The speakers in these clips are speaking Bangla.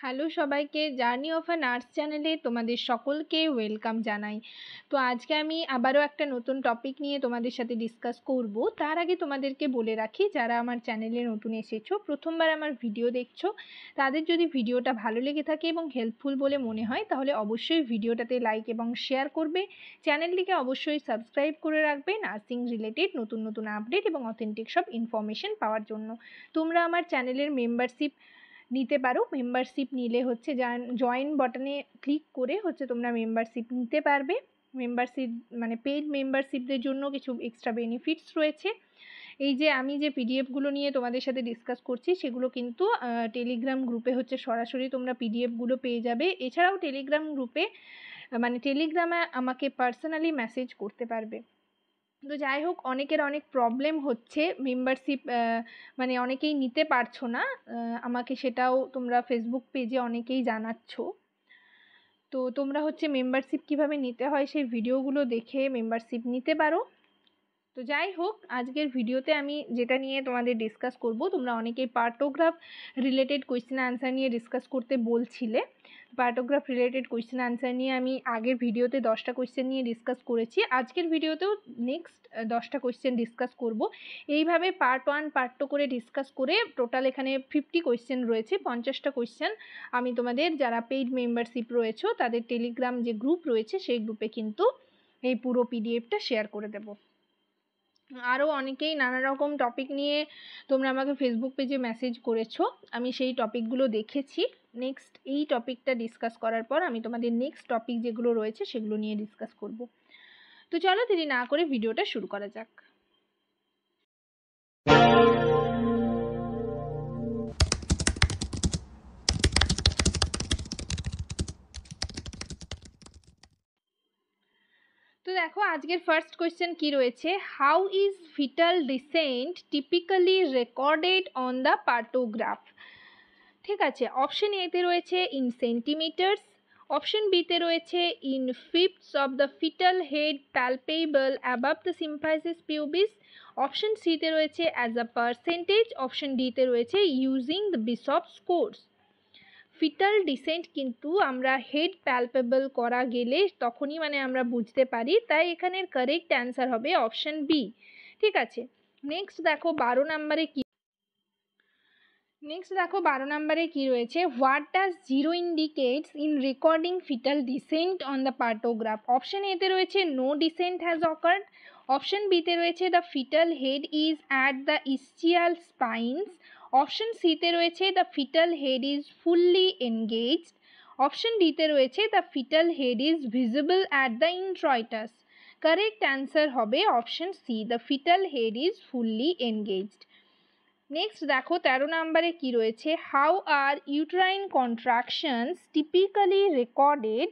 হ্যালো সবাইকে, জার্নি অফ আ নার্স চ্যানেলে তোমাদের সকলকে ওয়েলকাম জানাই। তো আজকে আমি আবারও একটা নতুন টপিক নিয়ে তোমাদের সাথে ডিসকাস করব। তার আগে তোমাদেরকে বলে রাখি, যারা আমার চ্যানেলে নতুন এসেছো, প্রথমবার আমার ভিডিও দেখছো, তাদের যদি ভিডিওটা ভালো লেগে থাকে এবং হেল্পফুল বলে মনে হয়, তাহলে অবশ্যই ভিডিওটাতে লাইক এবং শেয়ার করবে। চ্যানেলটিকে অবশ্যই সাবস্ক্রাইব করে রাখবে নার্সিং রিলেটেড নতুন নতুন আপডেট এবং অথেন্টিক সব ইনফরমেশন পাওয়ার জন্য। তোমরা আমার চ্যানেলের মেম্বারশিপ নিতে পারো। মেম্বারশিপ নিলে হচ্ছে জয়েন বাটনে ক্লিক করে হচ্ছে তোমরা মেম্বারশিপ নিতে পারবে। মেম্বারশিপ মানে পেইড মেম্বারশিপদের জন্য কিছু এক্সট্রা বেনিফিটস রয়েছে। এই যে আমি যে পিডিএফগুলো নিয়ে তোমাদের সাথে ডিসকাস করছি, সেগুলো কিন্তু টেলিগ্রাম গ্রুপে হচ্ছে সরাসরি তোমরা পিডিএফগুলো পেয়ে যাবে। এছাড়াও টেলিগ্রাম গ্রুপে মানে টেলিগ্রামে আমাকে পার্সোনালি মেসেজ করতে পারবে। তো যাই হোক, অনেকের অনেক প্রবলেম হচ্ছে মেম্বারশিপ, মানে অনেকেই নিতে পারছো না। আমাকে সেটাও তোমরা ফেসবুক পেজে অনেকেই জানাচ্ছ। তো তোমরা হচ্ছে মেম্বারশিপ কিভাবে নিতে হয় সেই ভিডিওগুলো দেখে মেম্বারশিপ নিতে পারো। তো যাই হোক, আজকের ভিডিওতে আমি যেটা নিয়ে তোমাদের ডিসকাস করব, তোমরা অনেকেই পার্টোগ্রাফ রিলেটেড কোয়েশ্চেন আনসার নিয়ে ডিসকাস করতে বলছিলে। পার্টোগ্রাফ রিলেটেড কোয়েশ্চেন আনসার নিয়ে আমি আগের ভিডিওতে 10টা কোয়েশ্চেন নিয়ে ডিসকাস করেছি। আজকের ভিডিওতেও নেক্সট 10টা কোয়েশ্চেন ডিসকাস করব। এইভাবে পার্ট 1 পার্ট 2 করে ডিসকাস করে টোটাল এখানে 50 কোয়েশ্চেন রয়েছে। 50টা কোয়েশ্চেন আমি তোমাদের যারা পেইড মেম্বারশিপ রয়েছে তাদের টেলিগ্রাম যে গ্রুপ রয়েছে সেই গ্রুপে কিন্তু এই পুরো পিডিএফটা শেয়ার করে দেবো। আরও অনেকেই নানা রকম টপিক নিয়ে তোমরা আমাকে ফেসবুক পেজে মেসেজ করেছো, আমি সেই টপিকগুলো দেখেছি। নেক্সট এই টপিকটা ডিসকাস করার পর আমি তোমাদের নেক্সট টপিক যেগুলো রয়েছে সেগুলো নিয়ে ডিসকাস করব। তো চলো দেরি না করে ভিডিওটা শুরু করা যাক। তো দেখো, আজকের ফার্স্ট কোয়েশ্চেন কি রয়েছে, how is fetal descent typically recorded on the partograph. ঠিক আছে, অপশন এতে রয়েছে ইন সেন্টিমিটার্স, অপশন বিতে রয়েছে in fifths of the fetal head palpable above the symphysis pubis, option সিতে রয়েছে অ্যাজ আ পার্সেন্টেজ, অপশন ডিতে রয়েছে using the Bishop scores. Fetal descent কিন্তু আমরা হেড প্যালপেবল করা গেলে তখনই মানে আমরা বুঝতে পারি, তাই এখানের কারেক্ট অ্যান্সার হবে অপশন বি। ঠিক আছে, নেক্সট দেখো 12 নম্বরে কি রয়েছে, what does zero indicates in recording fetal descent on the partograph. Option এতে রয়েছে no descent has occurred, option বিতে রয়েছে the fetal head is at the ischial spines, option সিতে রয়েছে the fetal head is fully engaged, option ডিতে রয়েছে the fetal head is visible at the introitus. Correct answer হবে option C, the fetal head is fully engaged. Next দেখো 13 নম্বরে কি রয়েছে, how are uterine contractions typically recorded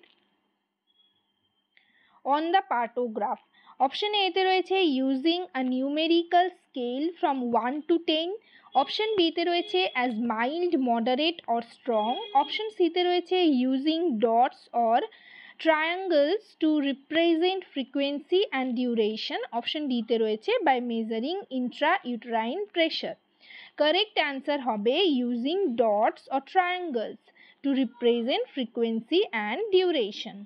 on the partograph. Option এতে রয়েছে using a numerical scale from 1 to 10, option বিতে রয়েছে as mild moderate or strong, option সিতে রয়েছে using dots or triangles to represent frequency and duration, option ডিতে রয়েছে by measuring intra uterine pressure. Correct answer হবে using dots or triangles to represent frequency and duration.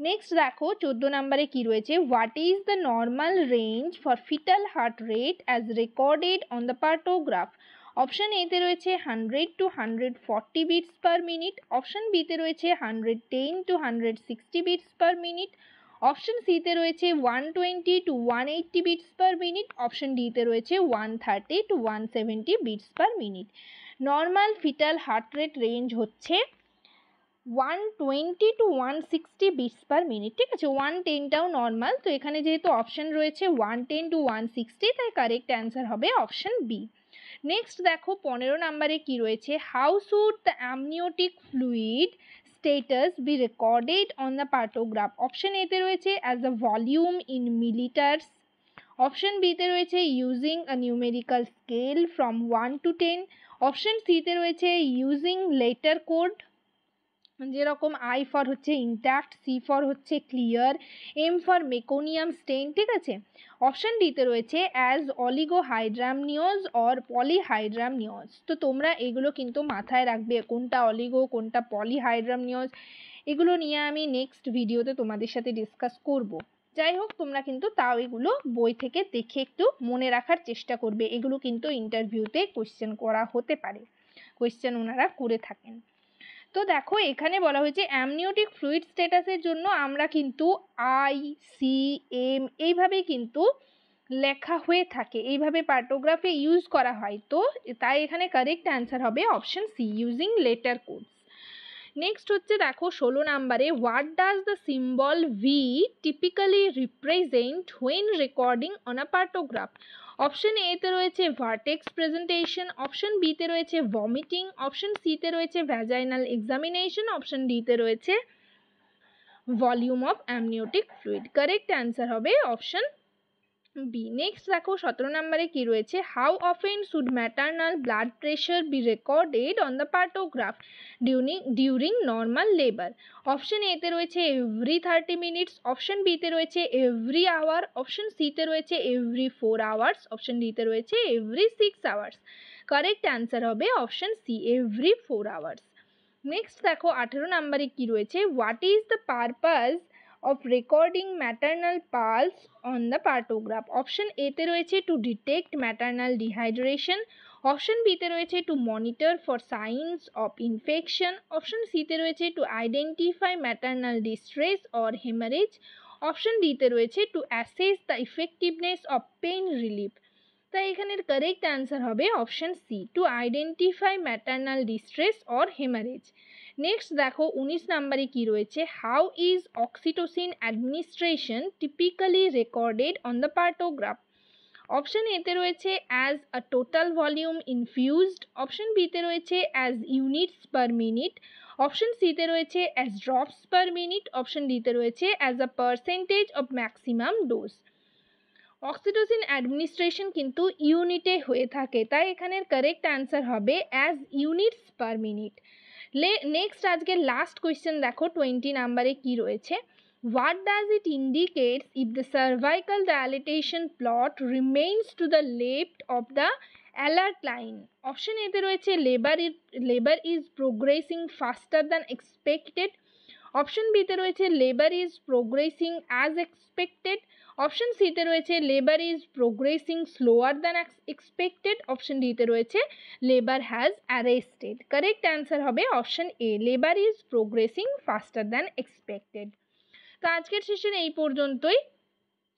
Next দেখো 14 নম্বরে কি রয়েছে, what is the normal range for fetal heart rate as recorded on the partograph. Option এতে রয়েছে 100 to 140 beats per minute, option বিতে রয়েছে 110 to 160 beats per minute, option সিতে রয়েছে 120 to 180 beats per minute, option ডিতে রয়েছে 130 to 170 beats per minute. Normal fetal heart rate range হচ্ছে 120 to 160 বিটস পার মিনিট। ঠিক আছে, 110টাও নর্মাল, তো এখানে যেহেতু অপশন রয়েছে 110 to 160, তাই কারেক্ট অ্যান্সার হবে অপশন বি। নেক্সট দেখো 15 নম্বরে কি রয়েছে, how should the amniotic fluid status be recorded on the partograph. Option এতে রয়েছে as a volume in millilitres, option বিতে রয়েছে using a numerical scale from 1 to 10, option সিতে রয়েছে ইউজিং লেটার কোড, যেরকম আই ফর হচ্ছে ইন্ট্যাক্ট, সি ফর হচ্ছে clear, M for meconium stain, ঠিক আছে। অপশন ডিতে রয়েছে অ্যাজ অলিগোহাইড্রামনিওজ অর পলিহাইড্রামনিওজ। তো তোমরা এগুলো কিন্তু মাথায় রাখবে, কোনটা অলিগো কোনটা পলিহাইড্রামনিওজ, এগুলো নিয়ে আমি নেক্সট ভিডিওতে তোমাদের সাথে ডিসকাস করব। যাই হোক, তোমরা কিন্তু তাও এগুলো বই থেকে দেখে একটু মনে রাখার চেষ্টা করবে, এগুলো কিন্তু ইন্টারভিউতে কোয়েশ্চেন করা হতে পারে, কোয়েশ্চেন ওনারা করে থাকেন। তো দেখো এখানে বলা হয়েছে অ্যামনিওটিক ফ্লুইড স্ট্যাটাসের জন্য আমরা কিন্তু আই, সি, এম এইভাবেই কিন্তু লেখা হয়ে থাকে, এইভাবে পার্টোগ্রাফে ইউজ করা হয়। তো তাই এখানে কারেক্ট অ্যান্সার হবে option C, using letter codes. Next হচ্ছে দেখো 16 নম্বরে, what does the symbol V typically represent when recording on a partograph? Option এতে রয়েছে ভার্টেক্স প্রেজেন্টেশন, অপশন বিতে রয়েছে ভমিটিং, অপশন সিতে রয়েছে ভ্যাজাইনাল এক্সামিনেশন, অপশন ডিতে রয়েছে volume of amniotic fluid. Correct answer হবে অপশন বি। নেক্সট দেখো 17 নম্বরে কি রয়েছে, how often should maternal blood pressure B recorded on the পার্টোগ্রাফ during normal labour? Option এতে রয়েছে এভরি 30 মিনিটস, অপশন বিতে রয়েছে এভরি আওয়ার, অপশন সিতে রয়েছে এভরি 4 আওয়ার্স, অপশন ডিতে রয়েছে এভরি 6 আওয়ার্স। কারেক্ট অ্যান্সার হবে option C, every 4 hours. Next দেখো 18 নম্বরে কি রয়েছে, what is the purpose of recording maternal pulse on the partograph? Option এতে রয়েছে to detect maternal dehydration, option বিতে রয়েছে to monitor for signs of infection, option সিতে রয়েছে to identify maternal distress or haemorrhage, option ডিতে রয়েছে to assess the effectiveness of pain relief. তাই এখানের কারেক্ট অ্যান্সার হবে option C, to identify maternal distress or haemorrhage. Next দেখো 19 নম্বরে কি রয়েছে, how is oxytocin administration typically recorded on the partograph? Option এতে রয়েছে as a total volume infused, option বিতে রয়েছে as units per minute, option সিতে রয়েছে as drops per minute, option ডিতে রয়েছে as a percentage of maximum dose. Oxytocin administration কিন্তু ইউনিটে হয়ে থাকে, তাই এখানের কারেক্ট অ্যান্সার হবে as units per minute. Next আজকে লাস্ট কোয়েশ্চেন দেখো 20 নাম্বারে কি রয়েছে, what does it indicates if the cervical dilatation plot remains to the left of the alert line? Option এতে রয়েছে labour is progressing faster than expected, option বিতে রয়েছে labour is progressing as expected, option সিতে রয়েছে labour is progressing slower than expected, option ডিতে রয়েছে labour has arrested. Correct answer হবে option A, labour is progressing faster than expected. তো আজকের সেশন এই পর্যন্তই।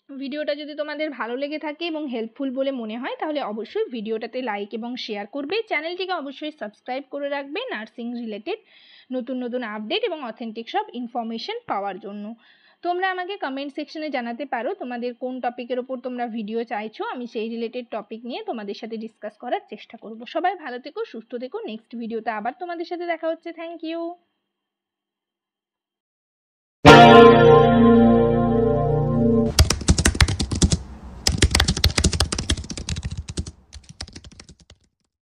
ভিডিওটা যদি তোমাদের ভালো লেগে থাকে এবং হেল্পফুল বলে মনে হয় তাহলে অবশ্যই ভিডিওটাতে লাইক এবং শেয়ার করবে, চ্যানেলটিকে অবশ্যই সাবস্ক্রাইব করে রাখবে নার্সিং রিলেটেড নতুন নতুন আপডেট এবং অথেন্টিক সব ইনফরমেশন পাওয়ার জন্য। তোমরা আমাকে কমেন্ট সেকশনে জানাতে পারো তোমাদের কোন টপিকের ওপর তোমরা ভিডিও চাইছো, আমি সেই রিলেটেড টপিক নিয়ে তোমাদের সাথে ডিসকাস করার চেষ্টা করব। সবাই ভালো থেকো, সুস্থ থেকো, নেক্সট ভিডিওতে আবার তোমাদের সাথে দেখা হচ্ছে। Thank you.